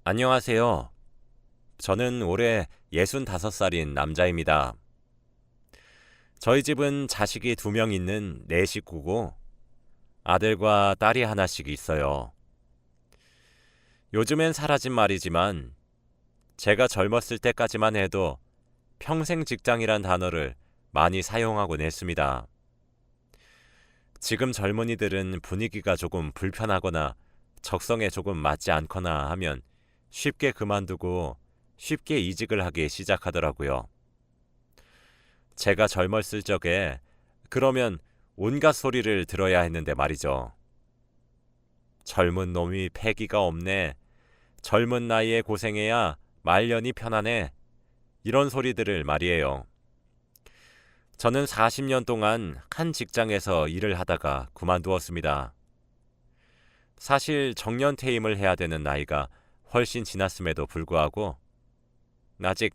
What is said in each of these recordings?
안녕하세요. 저는 올해 65살인 남자입니다. 저희 집은 자식이 2명 있는 네 식구고 아들과 딸이 하나씩 있어요. 요즘엔 사라진 말이지만 제가 젊었을 때까지만 해도 평생 직장이란 단어를 많이 사용하곤 했습니다. 지금 젊은이들은 분위기가 조금 불편하거나 적성에 조금 맞지 않거나 하면 쉽게 그만두고 쉽게 이직을 하기 시작하더라고요. 제가 젊었을 적에 그러면 온갖 소리를 들어야 했는데 말이죠. 젊은 놈이 패기가 없네. 젊은 나이에 고생해야 말년이 편하네. 이런 소리들을 말이에요. 저는 40년 동안 한 직장에서 일을 하다가 그만두었습니다. 사실 정년 퇴임을 해야 되는 나이가 훨씬 지났음에도 불구하고 아직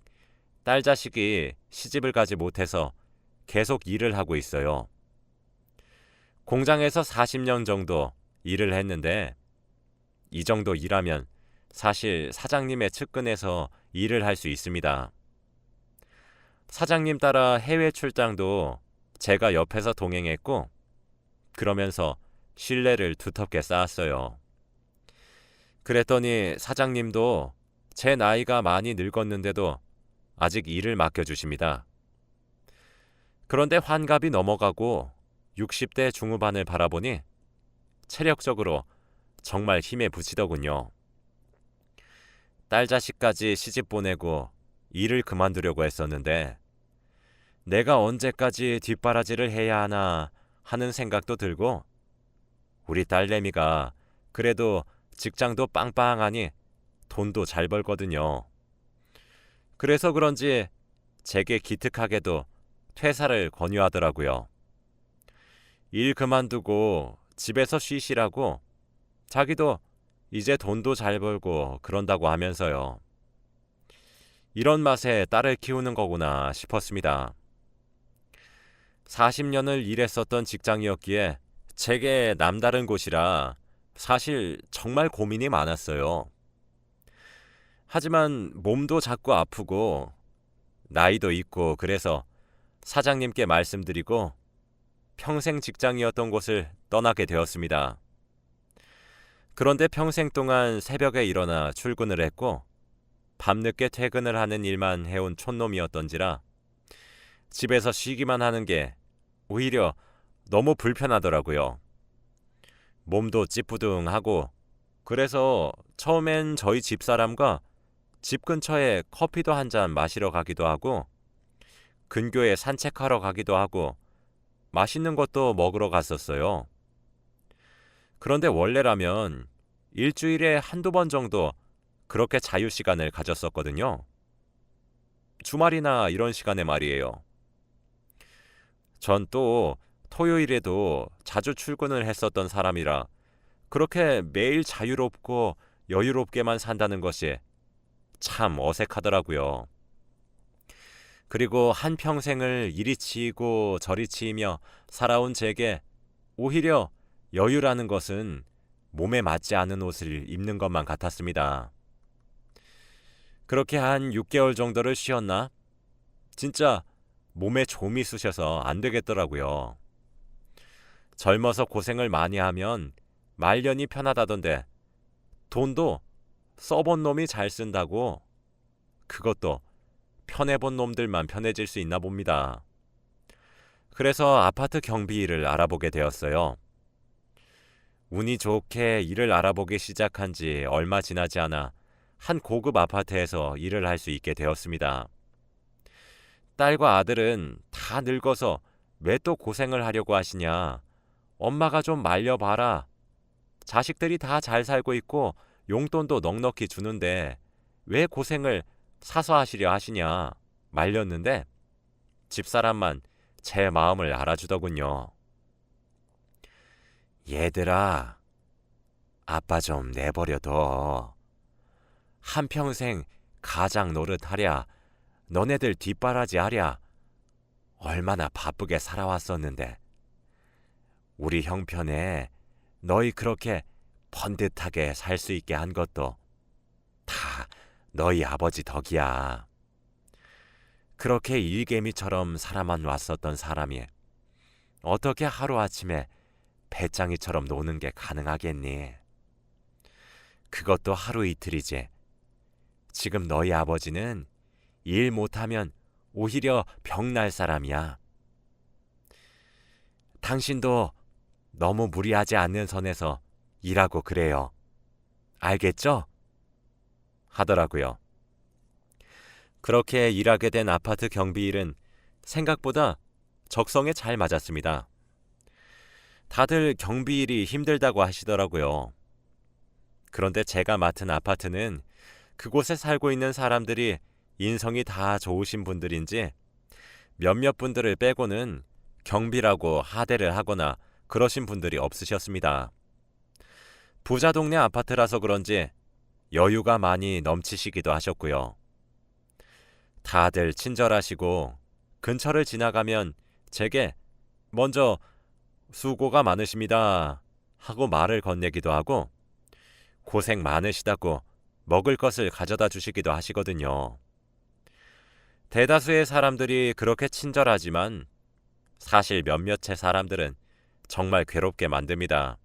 딸 자식이 시집을 가지 못해서 계속 일을 하고 있어요. 공장에서 40년 정도 일을 했는데 이 정도 일하면 사실 사장님의 측근에서 일을 할 수 있습니다. 사장님 따라 해외 출장도 제가 옆에서 동행했고 그러면서 신뢰를 두텁게 쌓았어요. 그랬더니 사장님도 제 나이가 많이 늙었는데도 아직 일을 맡겨주십니다. 그런데 환갑이 넘어가고 60대 중후반을 바라보니 체력적으로 정말 힘에 부치더군요. 딸 자식까지 시집 보내고 일을 그만두려고 했었는데 내가 언제까지 뒷바라지를 해야 하나 하는 생각도 들고 우리 딸내미가 그래도 직장도 빵빵하니 돈도 잘 벌거든요. 그래서 그런지 제게 기특하게도 퇴사를 권유하더라고요. 일 그만두고 집에서 쉬시라고 자기도 이제 돈도 잘 벌고 그런다고 하면서요. 이런 맛에 딸을 키우는 거구나 싶었습니다. 40년을 일했었던 직장이었기에 제게 남다른 곳이라 사실 정말 고민이 많았어요. 하지만 몸도 자꾸 아프고 나이도 있고 그래서 사장님께 말씀드리고 평생 직장이었던 곳을 떠나게 되었습니다. 그런데 평생 동안 새벽에 일어나 출근을 했고 밤늦게 퇴근을 하는 일만 해온 촌놈이었던지라 집에서 쉬기만 하는 게 오히려 너무 불편하더라고요. 몸도 찌뿌둥하고 그래서 처음엔 저희 집사람과 집 근처에 커피도 한 잔 마시러 가기도 하고 근교에 산책하러 가기도 하고 맛있는 것도 먹으러 갔었어요. 그런데 원래라면 일주일에 한두 번 정도 그렇게 자유시간을 가졌었거든요. 주말이나 이런 시간에 말이에요. 전 또 토요일에도 자주 출근을 했었던 사람이라 그렇게 매일 자유롭고 여유롭게만 산다는 것이 참 어색하더라고요. 그리고 한평생을 이리 치이고 저리 치이며 살아온 제게 오히려 여유라는 것은 몸에 맞지 않은 옷을 입는 것만 같았습니다. 그렇게 한 6개월 정도를 쉬었나? 진짜 몸에 좀이 쑤셔서 안 되겠더라고요. 젊어서 고생을 많이 하면 말년이 편하다던데 돈도 써본 놈이 잘 쓴다고 그것도 편해본 놈들만 편해질 수 있나 봅니다. 그래서 아파트 경비 일을 알아보게 되었어요. 운이 좋게 일을 알아보기 시작한 지 얼마 지나지 않아 한 고급 아파트에서 일을 할 수 있게 되었습니다. 딸과 아들은 다 늙어서 왜 또 고생을 하려고 하시냐. 엄마가 좀 말려봐라. 자식들이 다 잘 살고 있고 용돈도 넉넉히 주는데 왜 고생을 사서 하시려 하시냐 말렸는데 집사람만 제 마음을 알아주더군요. 얘들아, 아빠 좀 내버려둬. 한평생 가장 노릇하랴, 너네들 뒷바라지 하랴, 얼마나 바쁘게 살아왔었는데 우리 형편에 너희 그렇게 번듯하게 살 수 있게 한 것도 다 너희 아버지 덕이야. 그렇게 일개미처럼 살아만 왔었던 사람이 어떻게 하루아침에 배짱이처럼 노는 게 가능하겠니? 그것도 하루 이틀이지. 지금 너희 아버지는 일 못하면 오히려 병날 사람이야. 당신도 너무 무리하지 않는 선에서 일하고 그래요. 알겠죠? 하더라고요. 그렇게 일하게 된 아파트 경비일은 생각보다 적성에 잘 맞았습니다. 다들 경비일이 힘들다고 하시더라고요. 그런데 제가 맡은 아파트는 그곳에 살고 있는 사람들이 인성이 다 좋으신 분들인지 몇몇 분들을 빼고는 경비라고 하대를 하거나 그러신 분들이 없으셨습니다. 부자 동네 아파트라서 그런지 여유가 많이 넘치시기도 하셨고요. 다들 친절하시고 근처를 지나가면 제게 먼저 수고가 많으십니다 하고 말을 건네기도 하고 고생 많으시다고 먹을 것을 가져다 주시기도 하시거든요. 대다수의 사람들이 그렇게 친절하지만 사실 몇몇의 사람들은 정말 괴롭게 만듭니다.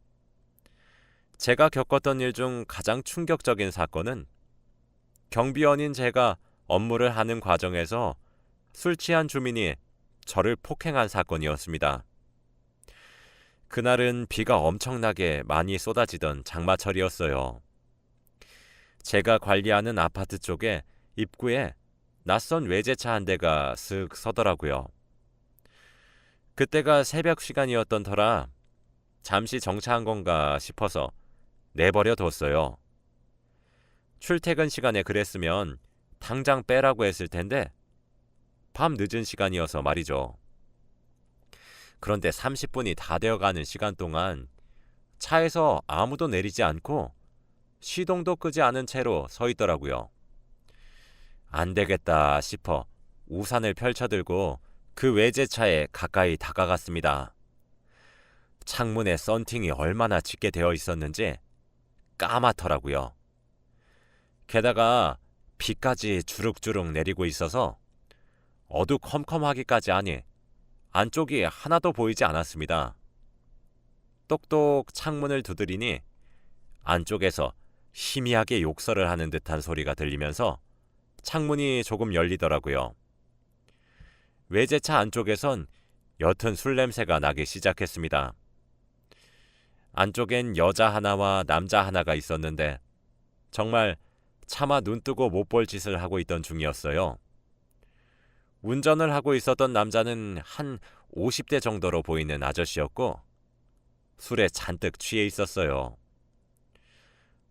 제가 겪었던 일 중 가장 충격적인 사건은 경비원인 제가 업무를 하는 과정에서 술 취한 주민이 저를 폭행한 사건이었습니다. 그날은 비가 엄청나게 많이 쏟아지던 장마철이었어요. 제가 관리하는 아파트 쪽에 입구에 낯선 외제차 한 대가 슥 서더라고요. 그때가 새벽 시간이었던 터라 잠시 정차한 건가 싶어서 내버려 뒀어요. 출퇴근 시간에 그랬으면 당장 빼라고 했을 텐데 밤 늦은 시간이어서 말이죠. 그런데 30분이 다 되어가는 시간 동안 차에서 아무도 내리지 않고 시동도 끄지 않은 채로 서 있더라고요. 안 되겠다 싶어 우산을 펼쳐들고 그 외제차에 가까이 다가갔습니다. 창문에 썬팅이 얼마나 짙게 되어 있었는지 까맣더라고요. 게다가 비까지 주룩주룩 내리고 있어서 어두컴컴하기까지 하니 안쪽이 하나도 보이지 않았습니다. 똑똑 창문을 두드리니 안쪽에서 희미하게 욕설을 하는 듯한 소리가 들리면서 창문이 조금 열리더라고요. 외제차 안쪽에선 옅은 술 냄새가 나기 시작했습니다. 안쪽엔 여자 하나와 남자 하나가 있었는데 정말 차마 눈뜨고 못 볼 짓을 하고 있던 중이었어요. 운전을 하고 있었던 남자는 한 50대 정도로 보이는 아저씨였고 술에 잔뜩 취해 있었어요.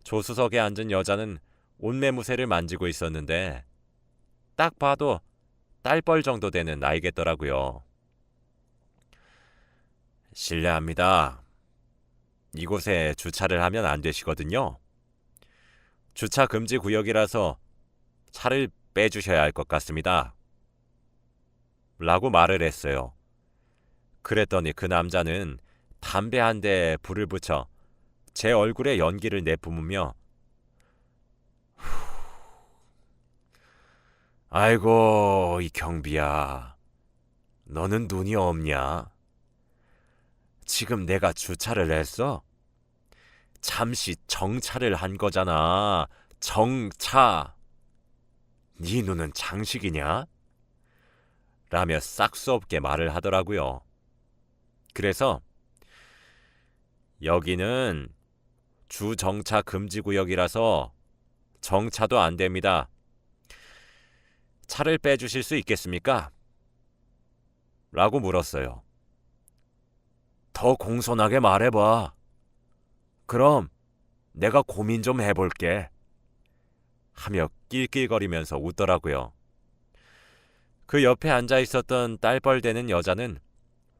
조수석에 앉은 여자는 옷매무새를 만지고 있었는데 딱 봐도 딸뻘 정도 되는 나이겠더라고요. 실례합니다. 이곳에 주차를 하면 안 되시거든요. 주차 금지 구역이라서 차를 빼주셔야 할 것 같습니다. 라고 말을 했어요. 그랬더니 그 남자는 담배 한 대에 불을 붙여 제 얼굴에 연기를 내뿜으며 아이고 이 경비야, 너는 눈이 없냐? 지금 내가 주차를 했어? 잠시 정차를 한 거잖아. 정차. 네 눈은 장식이냐? 라며 싹수 없게 말을 하더라고요. 그래서 여기는 주정차 금지구역이라서 정차도 안 됩니다. 차를 빼주실 수 있겠습니까? 라고 물었어요. 더 공손하게 말해봐. 그럼 내가 고민 좀 해볼게. 하며 낄낄거리면서 웃더라고요. 그 옆에 앉아 있었던 딸뻘되는 여자는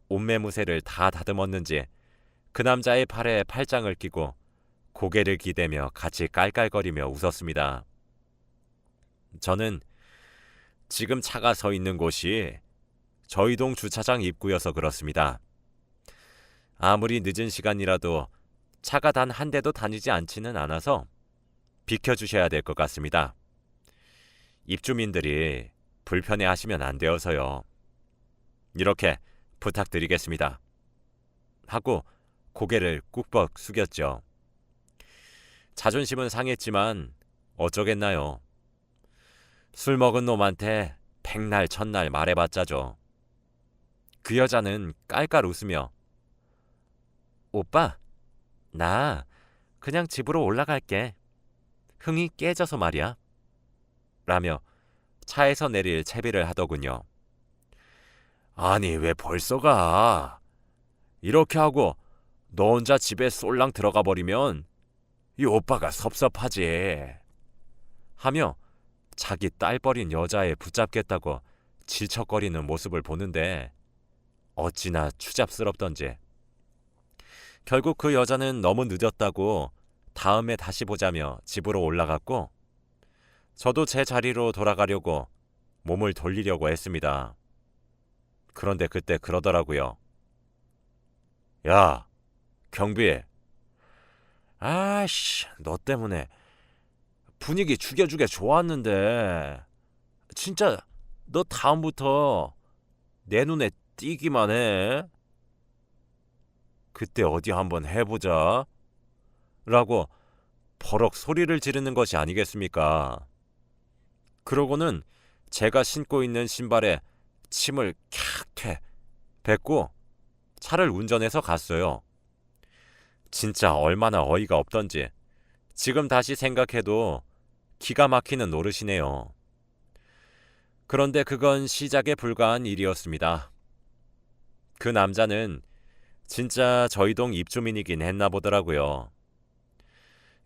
옷매무새를 다 다듬었는지 그 남자의 팔에 팔짱을 끼고 고개를 기대며 같이 깔깔거리며 웃었습니다. 저는 지금 차가 서 있는 곳이 저희 동 주차장 입구여서 그렇습니다. 아무리 늦은 시간이라도 차가 단 한 대도 다니지 않지는 않아서 비켜주셔야 될 것 같습니다. 입주민들이 불편해하시면 안 되어서요. 이렇게 부탁드리겠습니다. 하고 고개를 꾹벅 숙였죠. 자존심은 상했지만 어쩌겠나요. 술 먹은 놈한테 백날 천날 말해봤자죠. 그 여자는 깔깔 웃으며 오빠, 나 그냥 집으로 올라갈게. 흥이 깨져서 말이야. 라며 차에서 내릴 채비를 하더군요. 아니 왜 벌써 가? 이렇게 하고 너 혼자 집에 쏠랑 들어가 버리면 이 오빠가 섭섭하지. 하며 자기 딸버린 여자애 붙잡겠다고 질척거리는 모습을 보는데 어찌나 추잡스럽던지. 결국 그 여자는 너무 늦었다고 다음에 다시 보자며 집으로 올라갔고 저도 제 자리로 돌아가려고 몸을 돌리려고 했습니다. 그런데 그때 그러더라고요. 야, 경비. 아씨, 너 때문에 분위기 죽여주게 좋았는데 진짜 너 다음부터 내 눈에 띄기만 해. 그때 어디 한번 해보자. 라고 버럭 소리를 지르는 것이 아니겠습니까? 그러고는 제가 신고 있는 신발에 침을 캬 뱉고 차를 운전해서 갔어요. 진짜 얼마나 어이가 없던지 지금 다시 생각해도 기가 막히는 노릇이네요. 그런데 그건 시작에 불과한 일이었습니다. 그 남자는 진짜 저희 동 입주민이긴 했나 보더라고요.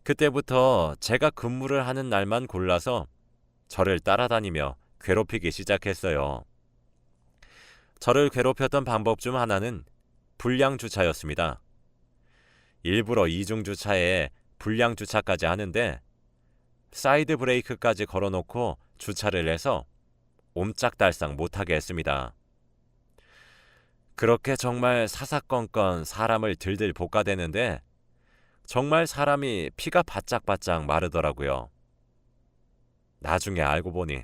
그때부터 제가 근무를 하는 날만 골라서 저를 따라다니며 괴롭히기 시작했어요. 저를 괴롭혔던 방법 중 하나는 불량 주차였습니다. 일부러 이중 주차에 불량 주차까지 하는데 사이드 브레이크까지 걸어놓고 주차를 해서 옴짝달싹 못하게 했습니다. 그렇게 정말 사사건건 사람을 들들 볶아대는데 정말 사람이 피가 바짝바짝 마르더라고요. 나중에 알고 보니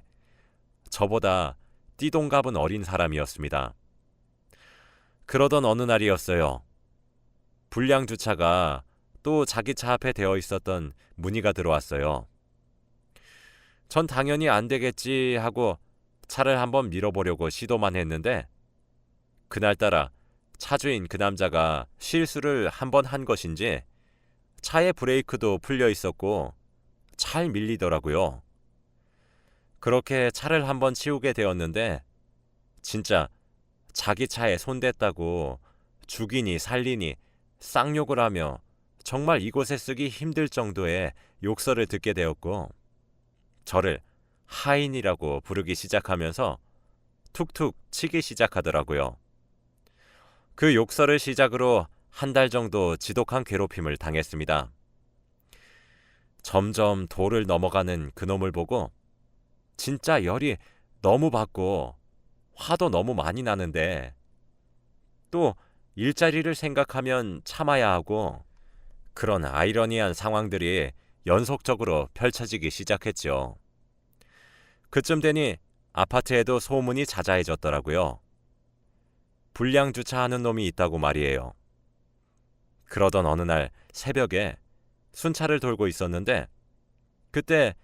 저보다 띠동갑은 어린 사람이었습니다. 그러던 어느 날이었어요. 불량 주차가 또 자기 차 앞에 되어 있었던 문의가 들어왔어요. 전 당연히 안 되겠지 하고 차를 한번 밀어보려고 시도만 했는데 그날따라 차주인 그 남자가 실수를 한번 한 것인지 차의 브레이크도 풀려 있었고 잘 밀리더라고요. 그렇게 차를 한번 치우게 되었는데 진짜 자기 차에 손댔다고 죽이니 살리니 쌍욕을 하며 정말 이곳에 쓰기 힘들 정도의 욕설을 듣게 되었고 저를 하인이라고 부르기 시작하면서 툭툭 치기 시작하더라고요. 그 욕설을 시작으로 한 달 정도 지독한 괴롭힘을 당했습니다. 점점 도를 넘어가는 그놈을 보고 진짜 열이 너무 받고 화도 너무 많이 나는데 또 일자리를 생각하면 참아야 하고 그런 아이러니한 상황들이 연속적으로 펼쳐지기 시작했죠. 그쯤 되니 아파트에도 소문이 자자해졌더라고요. 불량 주차하는 놈이 있다고 말이에요. 그러던 어느 날 새벽에 순찰을 돌고 있었는데 그때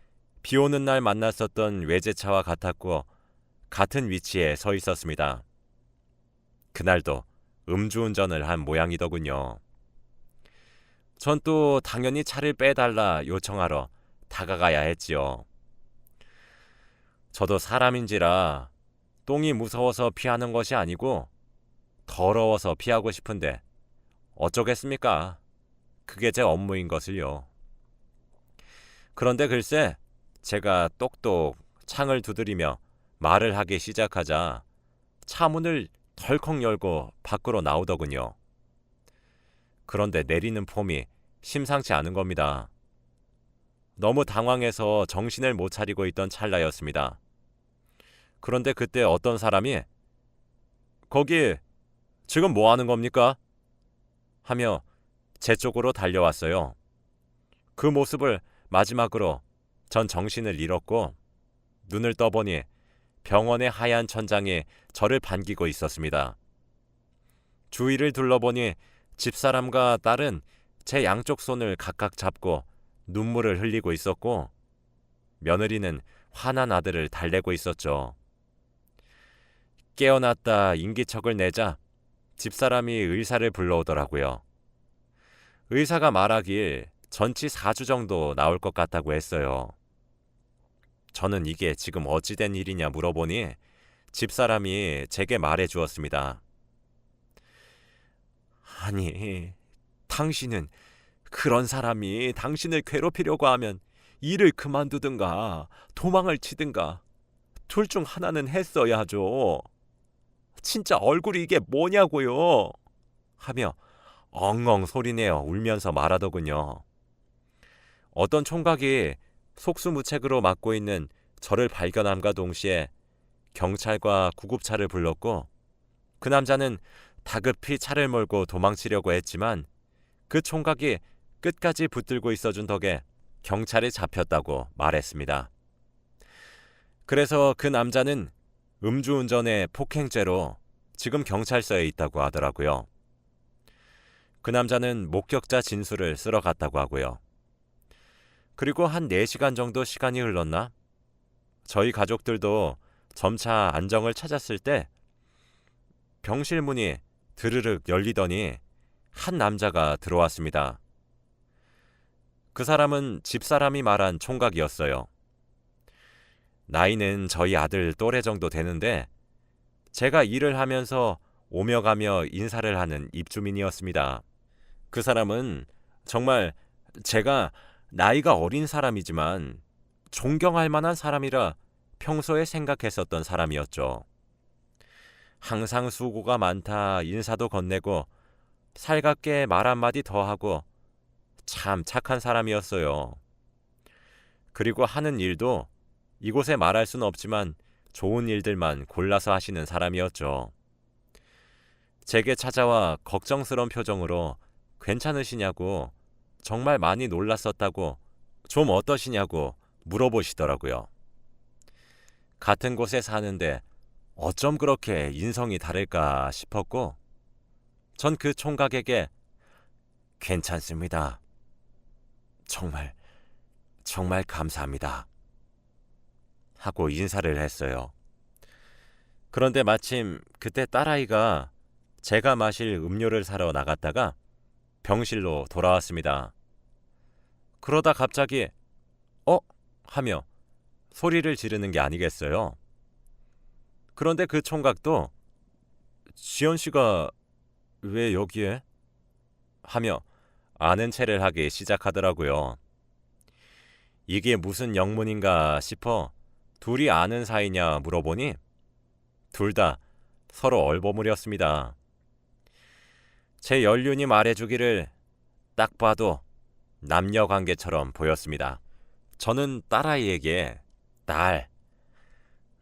비 오는 날 만났었던 외제차와 같았고 같은 위치에 서 있었습니다. 그날도 음주운전을 한 모양이더군요. 전 또 당연히 차를 빼달라 요청하러 다가가야 했지요. 저도 사람인지라 똥이 무서워서 피하는 것이 아니고 더러워서 피하고 싶은데 어쩌겠습니까? 그게 제 업무인 것을요. 그런데 글쎄 제가 똑똑 창을 두드리며 말을 하기 시작하자 차 문을 덜컥 열고 밖으로 나오더군요. 그런데 내리는 폼이 심상치 않은 겁니다. 너무 당황해서 정신을 못 차리고 있던 찰나였습니다. 그런데 그때 어떤 사람이 거기 지금 뭐 하는 겁니까? 하며 제 쪽으로 달려왔어요. 그 모습을 마지막으로 전 정신을 잃었고 눈을 떠보니 병원의 하얀 천장이 저를 반기고 있었습니다. 주위를 둘러보니 집사람과 딸은 제 양쪽 손을 각각 잡고 눈물을 흘리고 있었고, 며느리는 화난 아들을 달래고 있었죠. 깨어났다 인기척을 내자 집사람이 의사를 불러오더라고요. 의사가 말하길 전치 4주 정도 나올 것 같다고 했어요. 저는 이게 지금 어찌 된 일이냐 물어보니 집사람이 제게 말해 주었습니다. 아니, 당신은 그런 사람이 당신을 괴롭히려고 하면 일을 그만두든가 도망을 치든가 둘 중 하나는 했어야 하죠. 진짜 얼굴이 이게 뭐냐고요? 하며 엉엉 소리내어 울면서 말하더군요. 어떤 총각이 속수무책으로 맡고 있는 저를 발견함과 동시에 경찰과 구급차를 불렀고, 그 남자는 다급히 차를 몰고 도망치려고 했지만 그 총각이 끝까지 붙들고 있어준 덕에 경찰에 잡혔다고 말했습니다. 그래서 그 남자는 음주운전의 폭행죄로 지금 경찰서에 있다고 하더라고요. 그 남자는 목격자 진술을 쓰러 갔다고 하고요. 그리고 한 4시간 정도 시간이 흘렀나? 저희 가족들도 점차 안정을 찾았을 때 병실 문이 드르륵 열리더니 한 남자가 들어왔습니다. 그 사람은 집사람이 말한 총각이었어요. 나이는 저희 아들 또래 정도 되는데 제가 일을 하면서 오며 가며 인사를 하는 입주민이었습니다. 그 사람은 정말 제가 나이가 어린 사람이지만 존경할 만한 사람이라 평소에 생각했었던 사람이었죠. 항상 수고가 많다 인사도 건네고 살갑게 말 한마디 더 하고 참 착한 사람이었어요. 그리고 하는 일도 이곳에 말할 수는 없지만 좋은 일들만 골라서 하시는 사람이었죠. 제게 찾아와 걱정스러운 표정으로 괜찮으시냐고, 정말 많이 놀랐었다고, 좀 어떠시냐고 물어보시더라고요. 같은 곳에 사는데 어쩜 그렇게 인성이 다를까 싶었고, 전 그 총각에게 괜찮습니다. 정말 감사합니다. 하고 인사를 했어요. 그런데 마침 그때 딸아이가 제가 마실 음료를 사러 나갔다가 병실로 돌아왔습니다. 그러다 갑자기 하며 소리를 지르는 게 아니겠어요. 그런데 그 총각도 지연 씨가 왜 여기에? 하며 아는 체를 하기 시작하더라고요. 이게 무슨 영문인가 싶어 둘이 아는 사이냐 물어보니 둘 다 서로 얼버무렸습니다. 제 연륜이 말해주기를 딱 봐도 남녀 관계처럼 보였습니다. 저는 딸아이에게 딸,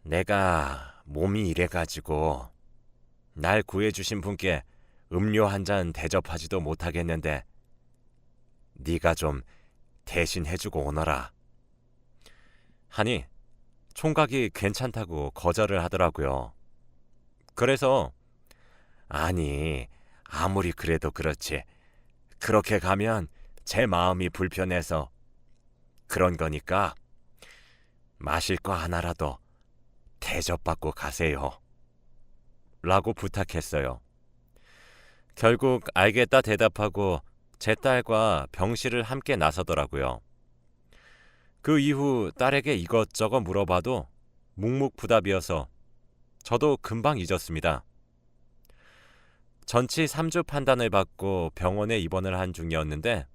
내가 몸이 이래가지고 날 구해주신 분께 음료 한 잔 대접하지도 못하겠는데 네가 좀 대신 해주고 오너라 하니 총각이 괜찮다고 거절을 하더라고요. 그래서 아니 아무리 그래도 그렇지 그렇게 가면 제 마음이 불편해서 그런 거니까 마실 거 하나라도 대접받고 가세요 라고 부탁했어요. 결국 알겠다 대답하고 제 딸과 병실을 함께 나서더라고요. 그 이후 딸에게 이것저것 물어봐도 묵묵부답이어서 저도 금방 잊었습니다. 전치 3주 판단을 받고 병원에 입원을 한 중이었는데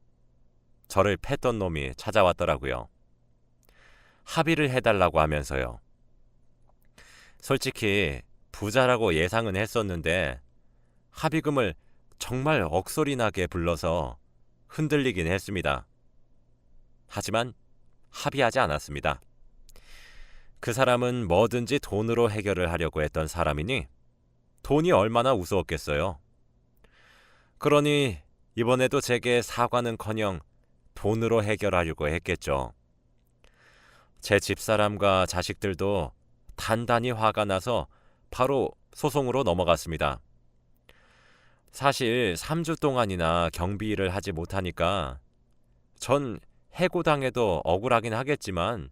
저를 팼던 놈이 찾아왔더라고요. 합의를 해달라고 하면서요. 솔직히 부자라고 예상은 했었는데 합의금을 정말 억소리 나게 불러서 흔들리긴 했습니다. 하지만 합의하지 않았습니다. 그 사람은 뭐든지 돈으로 해결을 하려고 했던 사람이니 돈이 얼마나 우스웠겠어요. 그러니 이번에도 제게 사과는커녕 돈으로 해결하려고 했겠죠. 제 집사람과 자식들도 단단히 화가 나서 바로 소송으로 넘어갔습니다. 사실 3주 동안이나 경비 일을 하지 못하니까 전 해고당해도 억울하긴 하겠지만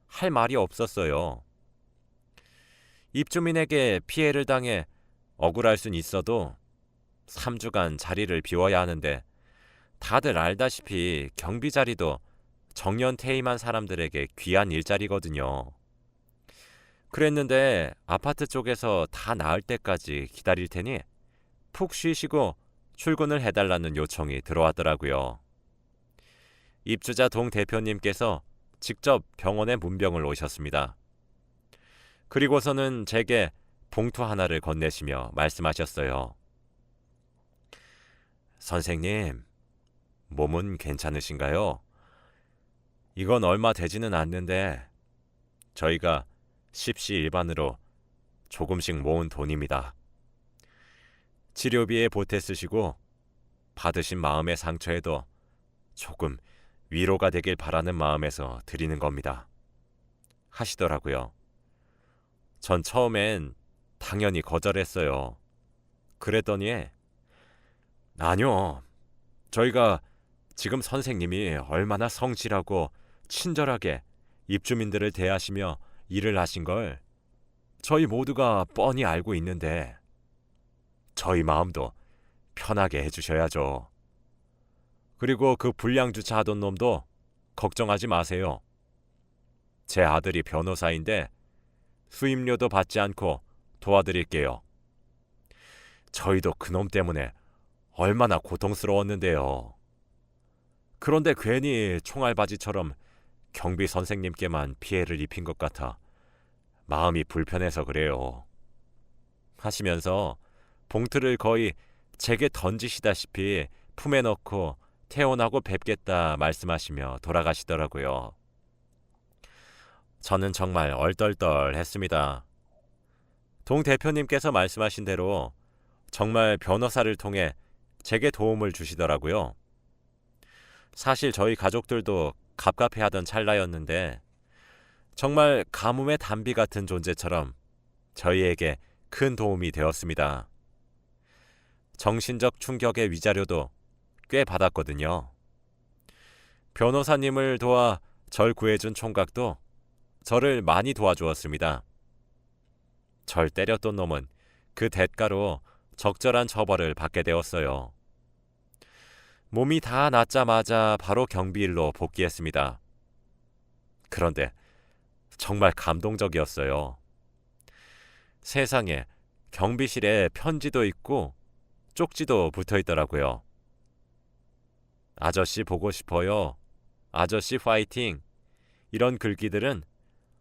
할 말이 없었어요. 입주민에게 피해를 당해 억울할 순 있어도 3주간 자리를 비워야 하는데 다들 알다시피 경비 자리도 정년 퇴임한 사람들에게 귀한 일자리거든요. 그랬는데 아파트 쪽에서 다 나을 때까지 기다릴 테니 푹 쉬시고 출근을 해달라는 요청이 들어왔더라고요. 입주자 동 대표님께서 직접 병원에 문병을 오셨습니다. 그리고서는 제게 봉투 하나를 건네시며 말씀하셨어요. 선생님, 몸은 괜찮으신가요? 이건 얼마 되지는 않는데 저희가 십시일반으로 조금씩 모은 돈입니다. 치료비에 보태 쓰시고 받으신 마음의 상처에도 조금 위로가 되길 바라는 마음에서 드리는 겁니다. 하시더라고요. 전 처음엔 당연히 거절했어요. 그랬더니 아니요. 저희가 지금 선생님이 얼마나 성실하고 친절하게 입주민들을 대하시며 일을 하신 걸 저희 모두가 뻔히 알고 있는데 저희 마음도 편하게 해주셔야죠. 그리고 그 불량주차 하던 놈도 걱정하지 마세요. 제 아들이 변호사인데 수임료도 받지 않고 도와드릴게요. 저희도 그놈 때문에 얼마나 고통스러웠는데요. 그런데 괜히 총알바지처럼 경비 선생님께만 피해를 입힌 것 같아 마음이 불편해서 그래요. 하시면서 봉투를 거의 제게 던지시다시피 품에 넣고 퇴원하고 뵙겠다 말씀하시며 돌아가시더라고요. 저는 정말 얼떨떨했습니다. 동 대표님께서 말씀하신 대로 정말 변호사를 통해 제게 도움을 주시더라고요. 사실 저희 가족들도 갑갑해하던 찰나였는데 정말 가뭄의 단비 같은 존재처럼 저희에게 큰 도움이 되었습니다. 정신적 충격의 위자료도 꽤 받았거든요. 변호사님을 도와 절 구해준 총각도 저를 많이 도와주었습니다. 절 때렸던 놈은 그 대가로 적절한 처벌을 받게 되었어요. 몸이 다 낫자마자 바로 경비일로 복귀했습니다. 그런데 정말 감동적이었어요. 세상에 경비실에 편지도 있고 쪽지도 붙어 있더라고요. 아저씨 보고 싶어요. 아저씨 파이팅. 이런 글귀들은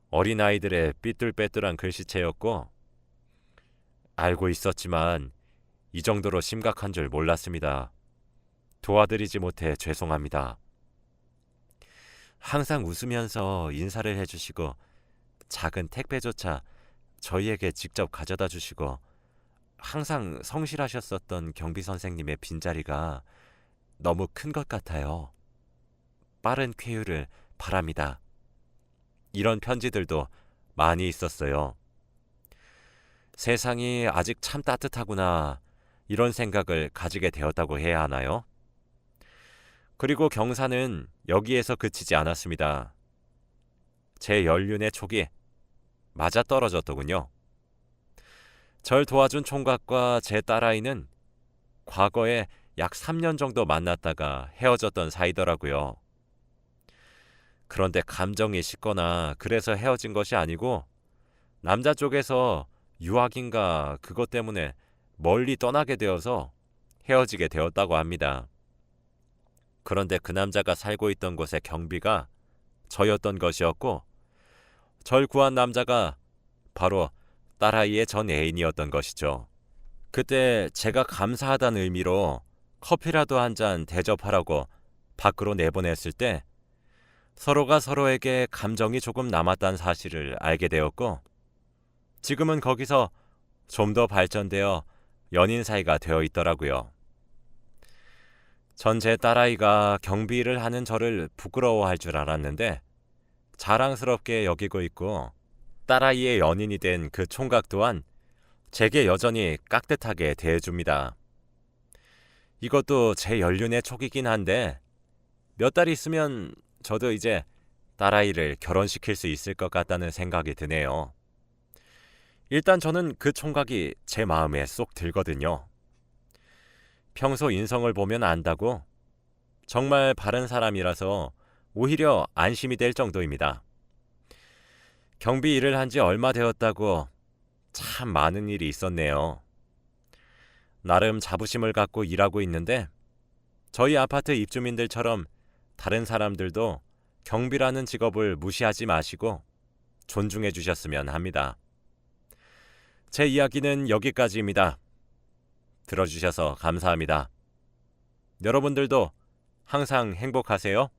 어린아이들의 삐뚤빼뚤한 글씨체였고 알고 있었지만 이 정도로 심각한 줄 몰랐습니다. 도와드리지 못해 죄송합니다. 항상 웃으면서 인사를 해주시고 작은 택배조차 저희에게 직접 가져다 주시고 항상 성실하셨었던 경비 선생님의 빈자리가 너무 큰 것 같아요. 빠른 쾌유를 바랍니다. 이런 편지들도 많이 있었어요. 세상이 아직 참 따뜻하구나 이런 생각을 가지게 되었다고 해야 하나요? 그리고 경사는 여기에서 그치지 않았습니다. 제 연륜의 촉이 맞아떨어졌더군요. 절 도와준 총각과 제 딸아이는 과거에 약 3년 정도 만났다가 헤어졌던 사이더라고요. 그런데 감정이 식거나 그래서 헤어진 것이 아니고 남자 쪽에서 유학인가 그것 때문에 멀리 떠나게 되어서 헤어지게 되었다고 합니다. 그런데 그 남자가 살고 있던 곳의 경비가 저였던 것이었고 절 구한 남자가 바로 딸아이의 전 애인이었던 것이죠. 그때 제가 감사하다는 의미로 커피라도 한 잔 대접하라고 밖으로 내보냈을 때 서로가 서로에게 감정이 조금 남았다는 사실을 알게 되었고 지금은 거기서 좀 더 발전되어 연인 사이가 되어 있더라고요. 전 제 딸아이가 경비 일을 하는 저를 부끄러워할 줄 알았는데 자랑스럽게 여기고 있고 딸아이의 연인이 된 그 총각 또한 제게 여전히 깍듯하게 대해줍니다. 이것도 제 연륜의 촉이긴 한데 몇 달 있으면 저도 이제 딸아이를 결혼시킬 수 있을 것 같다는 생각이 드네요. 일단 저는 그 총각이 제 마음에 쏙 들거든요. 평소 인성을 보면 안다고 정말 바른 사람이라서 오히려 안심이 될 정도입니다. 경비 일을 한 지 얼마 되었다고 참 많은 일이 있었네요. 나름 자부심을 갖고 일하고 있는데 저희 아파트 입주민들처럼 다른 사람들도 경비라는 직업을 무시하지 마시고 존중해 주셨으면 합니다. 제 이야기는 여기까지입니다. 들어주셔서 감사합니다. 여러분들도 항상 행복하세요.